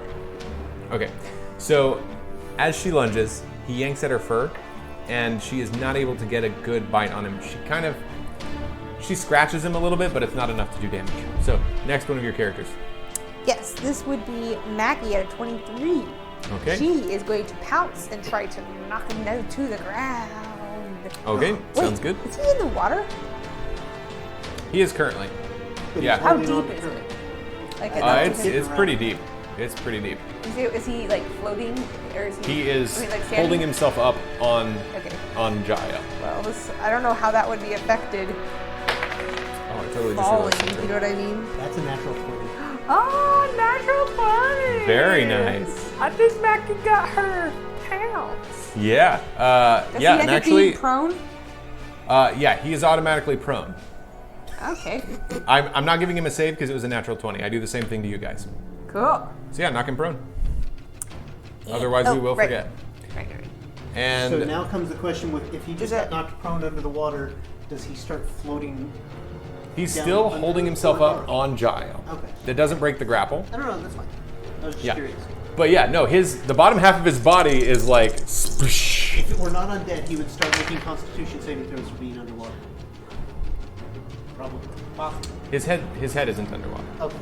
Okay. So as she lunges, he yanks at her fur, and she is not able to get a good bite on him. She scratches him a little bit, but it's not enough to do damage. So next one of your characters. Yes, this would be Mackie at a 23. Okay. She is going to pounce and try to knock him down to the ground. Okay, Wait, sounds good. Is he in the water? He is currently. But Yeah. he's How holding on deep to is her. it? Like enough It's to hit- pretty deep. It's pretty deep. Is he like floating, or is he? He is I mean, like, standing? holding himself up on Okay. Jael. Well, I don't know how that would be affected Oh, I totally just falling. realized You something. know what I mean? That's a natural 20. Oh, natural 20. Very nice. I think Mackie got her pounce. Yeah. Does Yeah, he and end up being actually, prone? yeah, he is automatically prone. Okay. I'm not giving him a save because it was a natural 20. I do the same thing to you guys. Cool. So yeah, knock him prone. Otherwise, we will right. forget. Right. And So now comes the question with if he just that- got knocked prone under the water, does he start floating? he's down still under holding the himself water? up on Jael. Okay. That doesn't break the grapple. I don't know, that's fine. I was just Yeah. curious. But yeah, no, the bottom half of his body is like sploosh. If it were not undead, he would start making constitution saving throws for being underwater. Probably. Possibly. His head isn't underwater. Okay.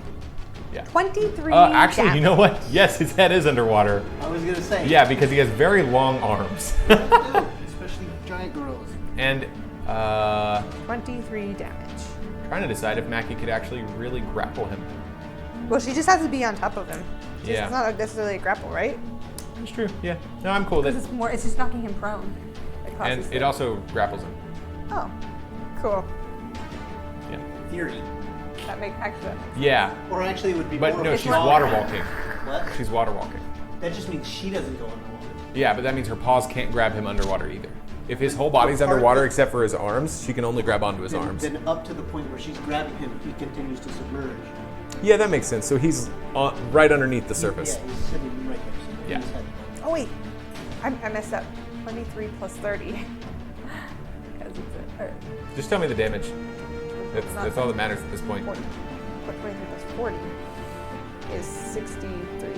Yeah. 23. Actually, you damage. know what? Yes, his head is underwater. I was gonna say. Yeah, because he has very long arms. Especially giant gorillas. And 23 damage. trying to decide if Mackie could actually really grapple him. Well, she just has to be on top of him. Yeah. It's not necessarily a grapple, right? That's true. Yeah. No, I'm cool. Because it's just knocking him prone. It And causes it also grapples him. Oh, cool. Yeah. Theory. That makes actually. Yeah. Or actually, it would be But more no, of a she's draw. water walking. What? She's water walking. That just means she doesn't go underwater. Yeah, but that means her paws can't grab him underwater either. If his whole body's Part- underwater except for his arms, she can only grab onto his arms. Then up to the point where she's grabbing him, he continues to submerge. Yeah, that makes sense. So he's right underneath the surface. Yeah, he's sitting right there. So Yeah. he's heading. Oh wait, I messed up. 23 plus 30. 'Cause it's Just tell me the damage. not That's all that matters at this point. 40. But 23 plus 40 is 63.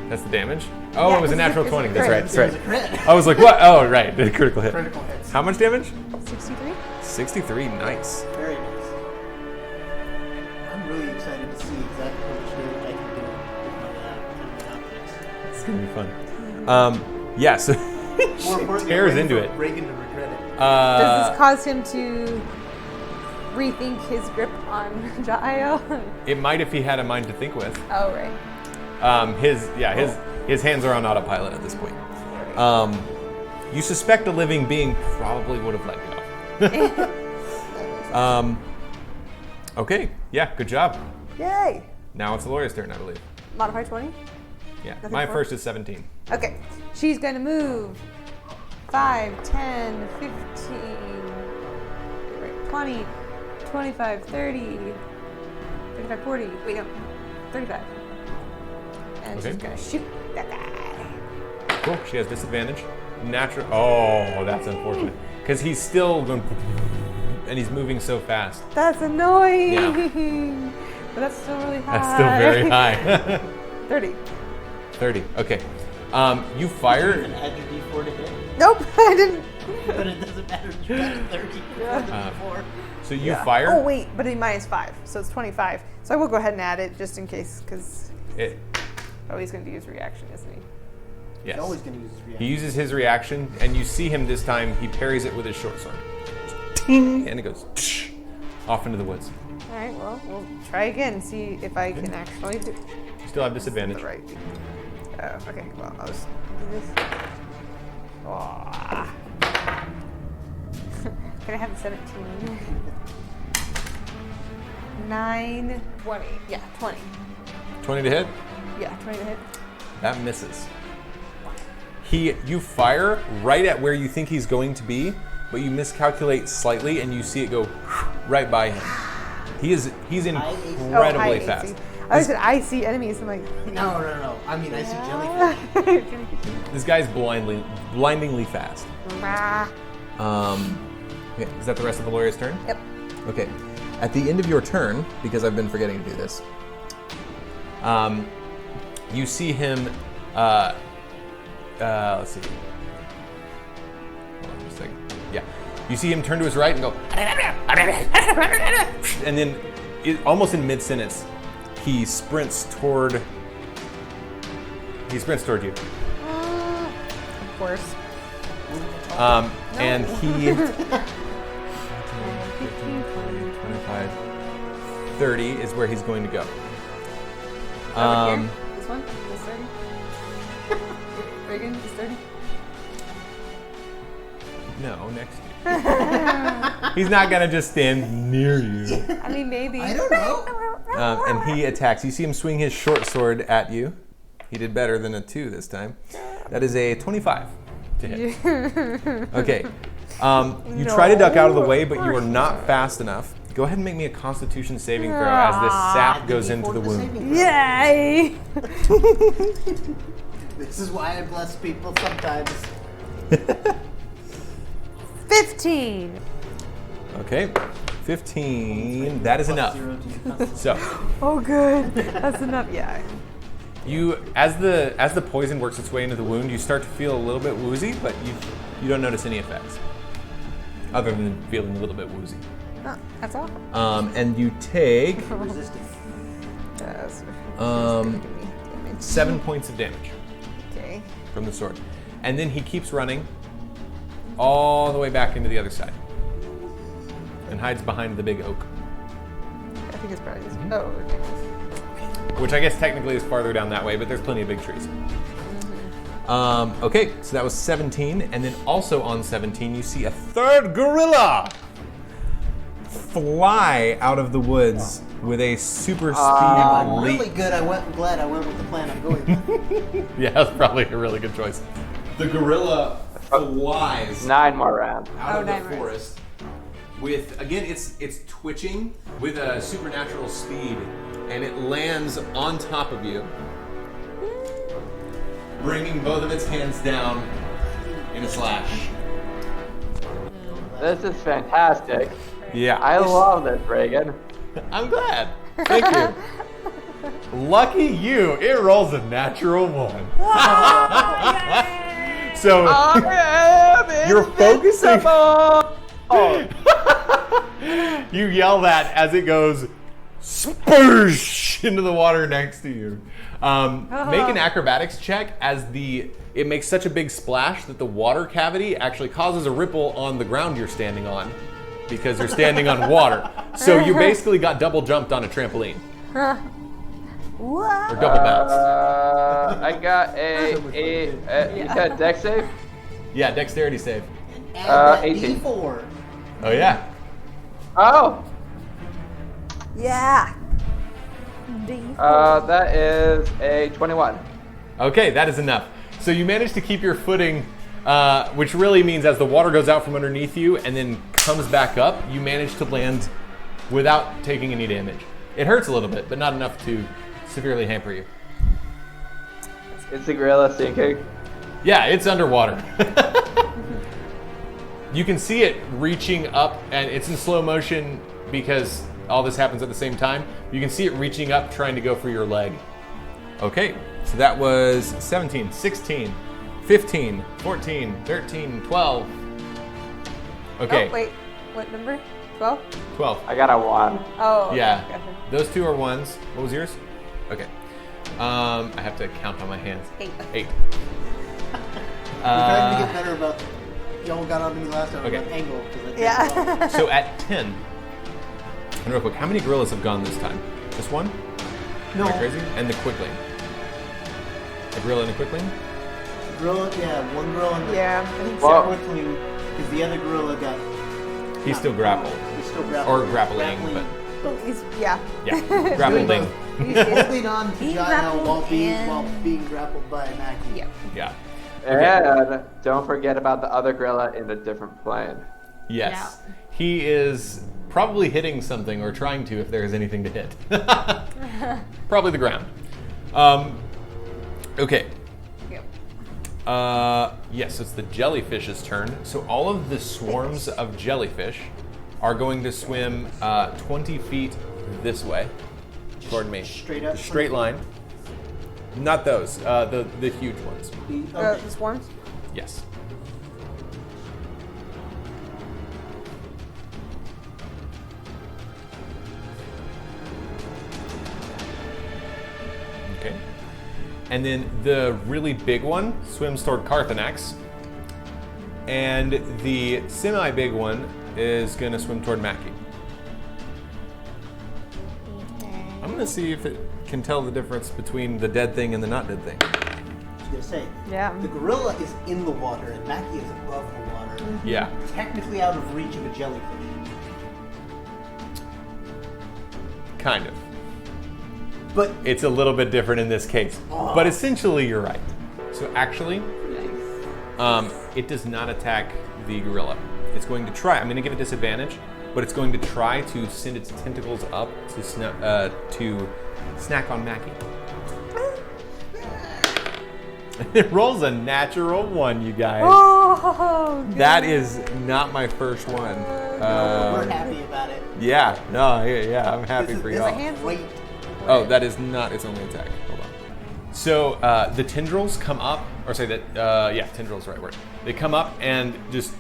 That's the damage? Oh, Yeah, it was a it's a- natural it's a 20. That's crit. right. That's right. It was a crit. I was like, what? Oh, right. The critical hit. Critical hits. How much damage? 63? 63. Nice. Very nice. I'm really excited to see exactly how much damage I can do with my objects. It's going to be fun. Yeah, so More she importantly, tears I'm waiting into for it. Reagan to regret it. Does this cause him to rethink his grip on Jael? It might if he had a mind to think with. Oh, right. His hands are on autopilot at this point. You suspect a living being probably would have let go. Okay, yeah, good job. Yay! Now it's the lawyer's turn, I believe. Modify 20? Yeah, Nothing my for? first is 17. Okay. She's going to move 5, 10, 15, 20, 25, 30, 35, 40. Wait, no. 35. And Okay. she's gonna shoot that guy. Cool. She has disadvantage. Natural. Oh, that's unfortunate. Because he's still going, and he's moving so fast. That's annoying. Yeah. But that's still really high. That's still very high. 30. 30. Okay. You fire. And add your D4 to hit. Nope, I didn't. But it doesn't matter. You got a 30 before the D4. So you fire. Oh, wait, but he minus 5, so it's 25. So I will go ahead and add it just in case, because It, he's going to use reaction, isn't he? yes. He's always going to use his reaction. He uses his reaction, and you see him this time. He parries it with his short sword. Ting, and it goes off into the woods. All right, well, we'll try again and see if I can actually do You still have disadvantage. the right. Okay, well, I'll just do this. Oh. Can I have the 17? 9, 20. Yeah, 20. 20 to hit. Yeah, 20 to hit. That misses. You fire right at where you think he's going to be, but you miscalculate slightly, and you see it go right by him. He's incredibly Oh, fast. I said I see enemies. I'm like, No. I mean, I see jellyfish. This guy's blindingly fast. Bah. Okay, is that the rest of the lawyer's turn? Yep. Okay. At the end of your turn, because I've been forgetting to do this, you see him. Let's see. Hold on just a second. Yeah. You see him turn to his right and go, and then, almost in mid-sentence, he sprints toward you. Of course. And he 25, 30 is where he's going to go. Over here? This one? This 30? Reagan, this 30? No, next to you. He's not gonna just stand near you. I mean, maybe. I don't know. And he attacks. You see him swing his short sword at you. He did better than a 2 this time. That is a 25 to hit. Okay. You try to duck out of the way, but you are not fast enough. Go ahead and make me a Constitution saving throw as this sap goes into the wound. Yay! This is why I bless people sometimes. 15. Okay. 15. That is enough. 0 to your So Oh, good. That's enough. Yeah. you, as the poison works its way into the wound, you start to feel a little bit woozy, but you don't notice any effects, other than feeling a little bit woozy. Oh, that's all. And you take resistant. 7 points of damage Okay. from the sword, and then he keeps running all the way back into the other side and hides behind the big oak, I think it's probably this. Oh, okay. which I guess technically is farther down that way, but there's plenty of big trees. Okay, so that was 17, and then also on 17, you see a third gorilla fly out of the woods with a super speed I'm leap. really good. I'm glad I went with the plan I'm going with. Yeah, that's probably a really good choice. The gorilla flies 9 more rounds. out of 9 the rounds. forest with, again, it's twitching with a supernatural speed, and it lands on top of you, bringing both of its hands down in a slash. This is fantastic. Yeah, I love this, Reagan. I'm glad. Thank you. Lucky you, it rolls a natural 1. So you're focusing. You yell that as it goes sploosh into the water next to you. Make an acrobatics check as it makes such a big splash that the water cavity actually causes a ripple on the ground you're standing on, because you're standing on water. So you basically got double jumped on a trampoline. What? Or double bounced. I got you said dex save? Yeah, dexterity save. Add that 18. D4. Oh yeah. Oh, Yeah. that is a 21. Okay, that is enough. So you managed to keep your footing, which really means as the water goes out from underneath you and then comes back up, you manage to land without taking any damage. It hurts a little bit, but not enough to severely hamper you. Is the gorilla sinking? Yeah, it's underwater. You can see it reaching up, and it's in slow motion because all this happens at the same time. You can see it reaching up, trying to go for your leg. Okay, so that was 17, 16, 15, 14, 13, 12. Okay. Oh, wait. What number? 12? 12. I got a 1. Oh, okay. Yeah. Gotcha. Those two are ones. What was yours? Okay. I have to count on my hands. 8. 8. I'm trying to get better about. Y'all got on me last time Okay. about angle. 'Cause I did well. Yeah. So at 10, and real quick, how many gorillas have gone this time? Just one? No. Am I crazy? And the quickling. A gorilla and a quickling? Gorilla, yeah, one gorilla and the Yeah, I think Well- so. quickling, because the other gorilla got. He's still grappled. He's still grappling. Or grappling, both. He's, yeah. Yeah, grappling. Holding on to He's Jael grappled while and- being grappled by Mackie. Yeah. Yeah. And don't forget about the other gorilla in a different plane. Yes. He is probably hitting something or trying to if there is anything to hit. Probably the ground. Okay. Yep. Yes, it's the jellyfish's turn. So all of the swarms of jellyfish are going to swim 20 feet this way toward me. Straight up? Straight line. Not those. The huge ones. Okay. The swarms? Yes. Okay. And then the really big one swims toward Carthanax. And the semi-big one is going to swim toward Mackie. Okay. I'm going to see if it can tell the difference between the dead thing and the not dead thing. I was gonna say, Yeah. the gorilla is in the water and Mackie is above the water, Yeah. technically out of reach of a jellyfish. Kind of. But It's a little bit different in this case. But essentially, you're right. So actually, it does not attack the gorilla. It's going to try. I'm going to give it disadvantage, but it's going to try to send its tentacles up to snack on Mackie. It rolls a natural 1, you guys. Oh, That is not my first one. we're happy about it. Yeah, no, yeah, I'm happy for This y'all. is great. Oh, that is not its only attack. Hold on. So the tendrils come up, or say that, yeah, tendrils, right word. They come up and just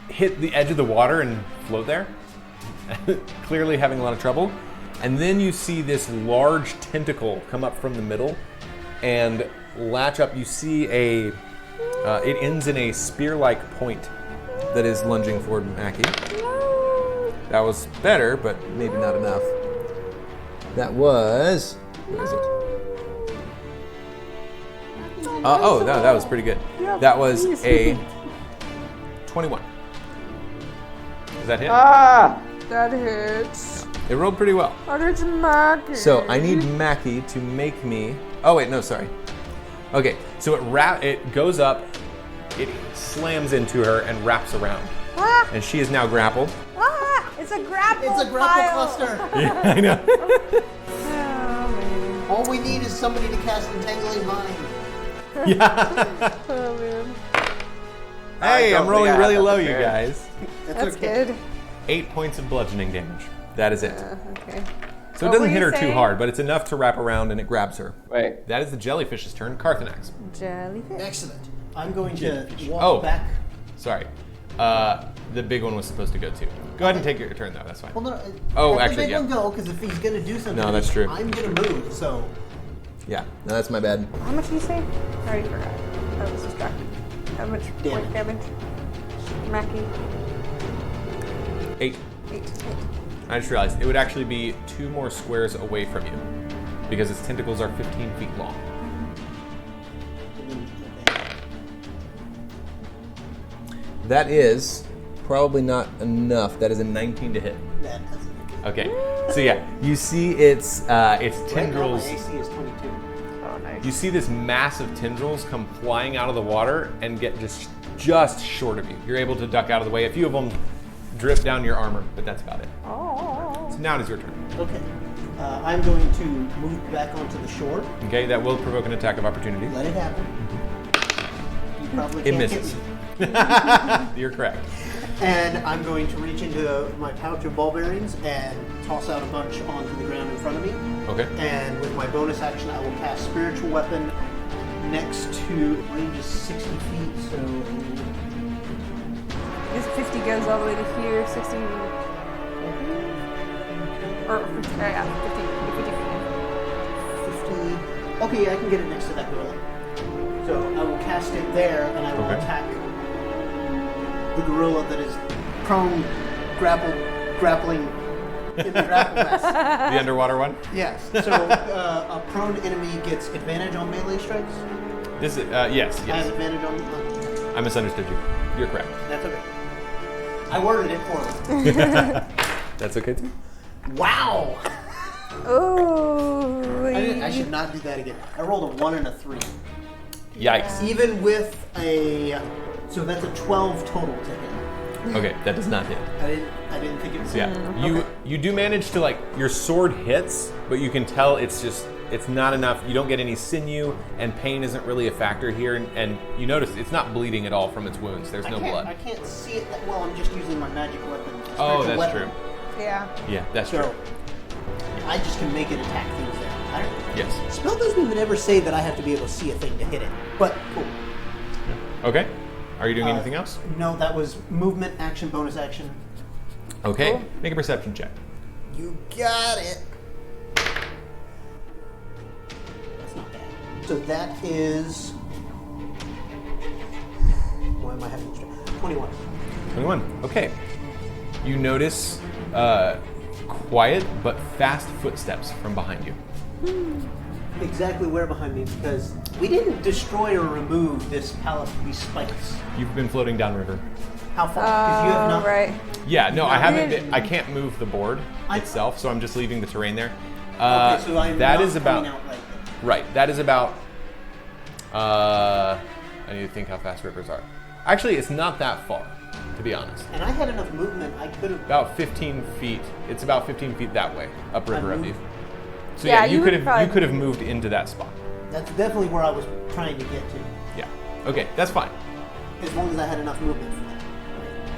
hit the edge of the water and float there, clearly having a lot of trouble. And then you see this large tentacle come up from the middle and latch up. You see it ends in a spear-like point that is lunging forward Mackie. That was better, but maybe not enough. That was, what is it? Oh, no, that was pretty good. That was a 21. Does that hit? Ah! That hits. It rolled pretty well. That hits Mackie. So I need Mackie to make me. Oh wait, no, sorry. Okay, so it goes up, it slams into her and wraps around, Ah, and she is now grappled. ah, it's a grapple. It's a grapple pile. cluster. Yeah, I know. Oh, man. All we need is somebody to cast Entangling Vine. Yeah. Oh, man. Hey, don't I'm rolling think I really have low, that you prepared. guys. That's good. 8 points of bludgeoning damage. That is it. Okay. So it What doesn't were hit you her too saying? hard, but it's enough to wrap around and it grabs her. Wait. That is the jellyfish's turn. Carthanax. Jellyfish. Excellent. I'm going to walk Oh. back. Sorry. The big one was supposed to go too. Go ahead and take your turn though. That's fine. Well, no, Oh, let actually, the big yeah. one go, because if he's going to do something, No, that's true. I'm going to move, so... Yeah. No, that's my bad. How much did you say? I already forgot. I was distracted. How much point damage? Mackie. 8. 8. I just realized it would actually be 2 more squares away from you because its tentacles are 15 feet long. That is probably not enough. That is a 19 to hit. That doesn't make it. Okay. So yeah, you see its Right now, tendrils. my AC is 22. Oh, nice. You see this massive tendrils come flying out of the water and get just short of you. You're able to duck out of the way. A few of them drip down your armor, but that's about it. Oh. So now it is your turn. Okay. I'm going to move back onto the shore. Okay, that will provoke an attack of opportunity. Let it happen. You probably It can't misses. hit me. You're correct. And I'm going to reach into my pouch of ball bearings and toss out a bunch onto the ground in front of me. Okay. And with my bonus action, I will cast Spiritual Weapon next to range is 60 feet, so This 50 goes all the way to here, 60. Or, yeah, 50. 50. Okay, yeah, I can get it next to that gorilla. So I will cast it there, and I will Okay. attack the gorilla that is prone, grappling in the grapple vest. The underwater one? Yes. So a prone enemy gets advantage on melee strikes. This is, yes, I have yes. advantage on. I misunderstood you. You're correct. That's okay. I worded it poorly. That's okay too. Wow. Oh. I should not do that again. I rolled a 1 and a 3. Yikes. Even with a, so that's a 12 total to hit. Okay, that does not hit. I didn't think it was. So yeah, you do manage to, like, your sword hits, but you can tell it's not enough. You don't get any sinew, and pain isn't really a factor here. And you notice it's not bleeding at all from its wounds. There's no blood. I can't see it that well. I'm just using my magic weapon. Oh, spiritual that's weapon. true. Yeah. Yeah, that's So true. I just can make it attack things there. Yes. Spell doesn't even ever say that I have to be able to see a thing to hit it. But cool. Okay. Are you doing anything else? No, that was movement, action, bonus action. Okay. Cool. Make a perception check. You got it. That's not bad. So that is. Why am I having this? 21. 21. Okay. You notice quiet but fast footsteps from behind you. Exactly where behind me? Because we didn't destroy or remove this palace of these spikes. You've been floating downriver. How far? Because you have not. Right. Yeah, no, I haven't. Did- I can't move the board itself, so I'm just leaving the terrain there. Okay, so I'm that not is about coming out right then. right. That is about. I need to think how fast rivers are. Actually, it's not that far, to be honest. And I had enough movement. I could have. About 15 feet. It's about 15 feet that way, upriver of you. moved. So Yeah, yeah, you would you probably- could have moved into that spot. That's definitely where I was trying to get to. Yeah. Okay, that's fine. As long as I had enough movement for that.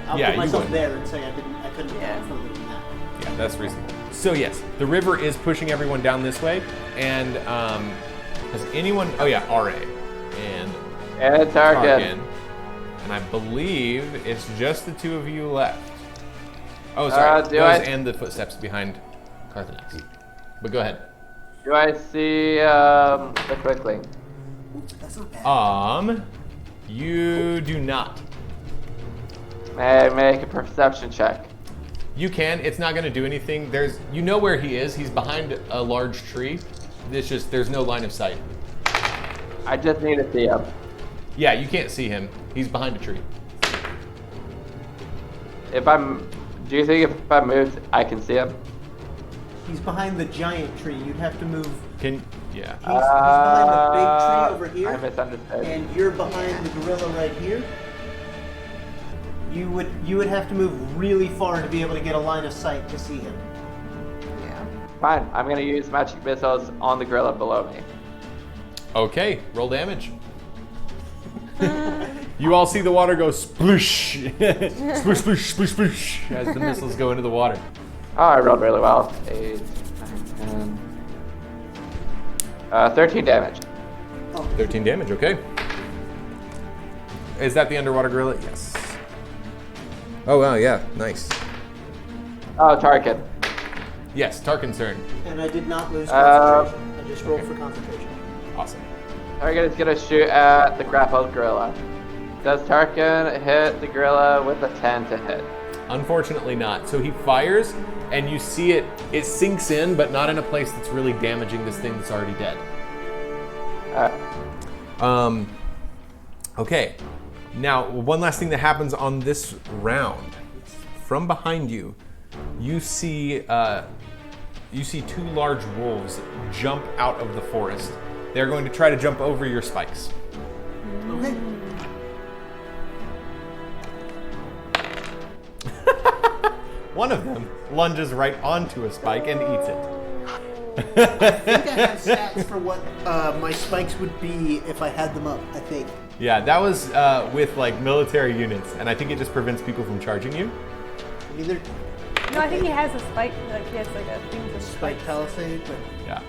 I'll Yeah, put you myself would. there and say I couldn't have gone further than that. Yeah, that's reasonable. So yes, the river is pushing everyone down this way, and has anyone? Oh yeah, RA and And target. Tarkin, and I believe it's just the two of you left. Oh, sorry, do those I- and the footsteps behind Carthanex. But go ahead. Do I see the quickling? That's not bad. You do not. May I make a perception check? You can. It's not going to do anything. You know where he is. He's behind a large tree. It's just there's no line of sight. I just need to see him. Yeah, you can't see him. He's behind a tree. Do you think if I moved, I can see him? He's behind the giant tree. You'd have to move. Yeah. He's behind the big tree over I here, misunderstood. and you're behind the gorilla right here. You would have to move really far to be able to get a line of sight to see him. Yeah. Fine, I'm gonna use magic missiles on the gorilla below me. Okay, roll damage. You all see the water go sploosh, sploosh, sploosh, sploosh, sploosh, as the missiles go into the water. Oh, I rolled really well. 8, 10, 13 damage. 13 damage, okay. Is that the underwater gorilla? Yes. Oh, wow, yeah, nice. Oh, Tarkin. Yes, Tarkin's turn. And I did not lose concentration. I just rolled for concentration. Awesome. Tarkin is gonna shoot at the grappled gorilla. Does Tarkin hit the gorilla with a 10 to hit? Unfortunately not. So he fires, and you see it sinks in, but not in a place that's really damaging this thing that's already dead. Okay. Now, one last thing that happens on this round. From behind you, you see two large wolves jump out of the forest. They're going to try to jump over your spikes. Okay. One of them lunges right onto a spike and eats it. I think I have stats for what my spikes would be if I had them up, I think. Yeah, that was with like military units, and I think it just prevents people from charging you. Either No, I think he has a spike. Like he has like a thing for spike spikes. palisade, but Yeah.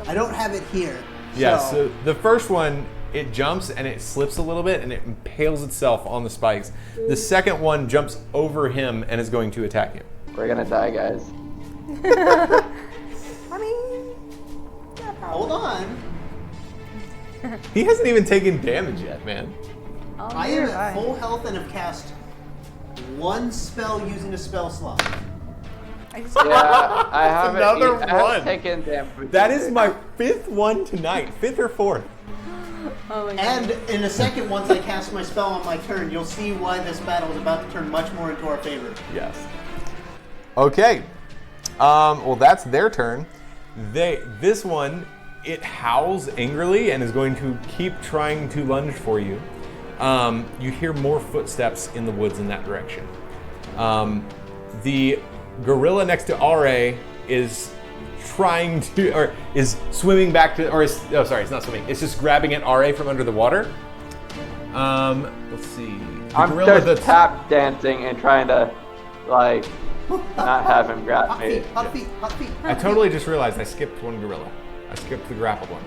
I don't have it here. Yeah, so the first one, it jumps and it slips a little bit and it impales itself on the spikes. The second one jumps over him and is going to attack you. We're gonna die, guys. I mean, Hold on. He hasn't even taken damage yet, man. I am at full health and have cast one spell using a spell slot. Yeah, I haven't, Another I haven't one. taken damage. That is my 5th one tonight. 5th or 4th. Oh my God. And in a second, once I cast my spell on my turn, you'll see why this battle is about to turn much more into our favor. Yes. Okay. Well, that's their turn. This one, it howls angrily and is going to keep trying to lunge for you. You hear more footsteps in the woods in that direction. The gorilla next to Ra is trying to, or is swimming back to, or is, oh sorry, it's not swimming. It's just grabbing at Ra from under the water. Let's see. The I'm gorilla just tap dancing and trying to, like, not have him grab Hot me. feet, hot feet, hot feet. I totally just realized I skipped one gorilla. I skipped the grappled one.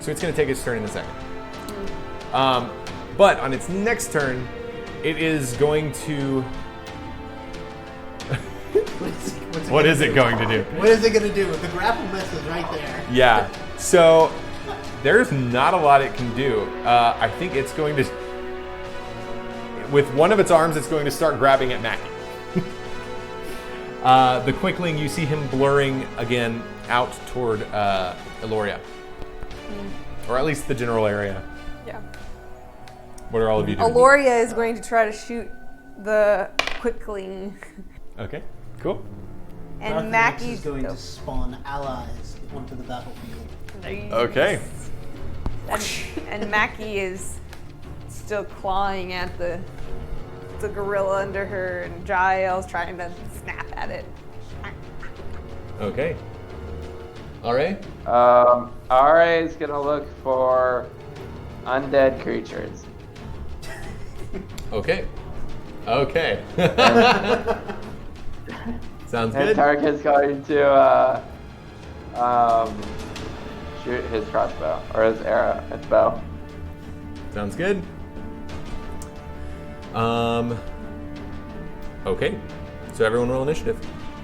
So it's going to take its turn in a second. But on its next turn, it is going to... What is it going to do? What is it going to do? The grapple mess is right there. Yeah. So there's not a lot it can do. I think it's going to... With one of its arms, it's going to start grabbing at Mackie. The Quickling, you see him blurring again out toward Eloria. Or at least the general area. Yeah. What are all of you doing? Eloria is going to try to shoot the Quickling. Okay, cool. And Darth Mackie's is going to spawn allies onto the battlefield. Okay. And Mackie is still clawing at the gorilla under her, and Jael's trying to snap at it. Okay. All right. RA is gonna look for undead creatures. Okay. Okay. Sounds And good. Tark is going to shoot his crossbow or his arrow, his bow. Sounds good. Okay. So everyone roll initiative.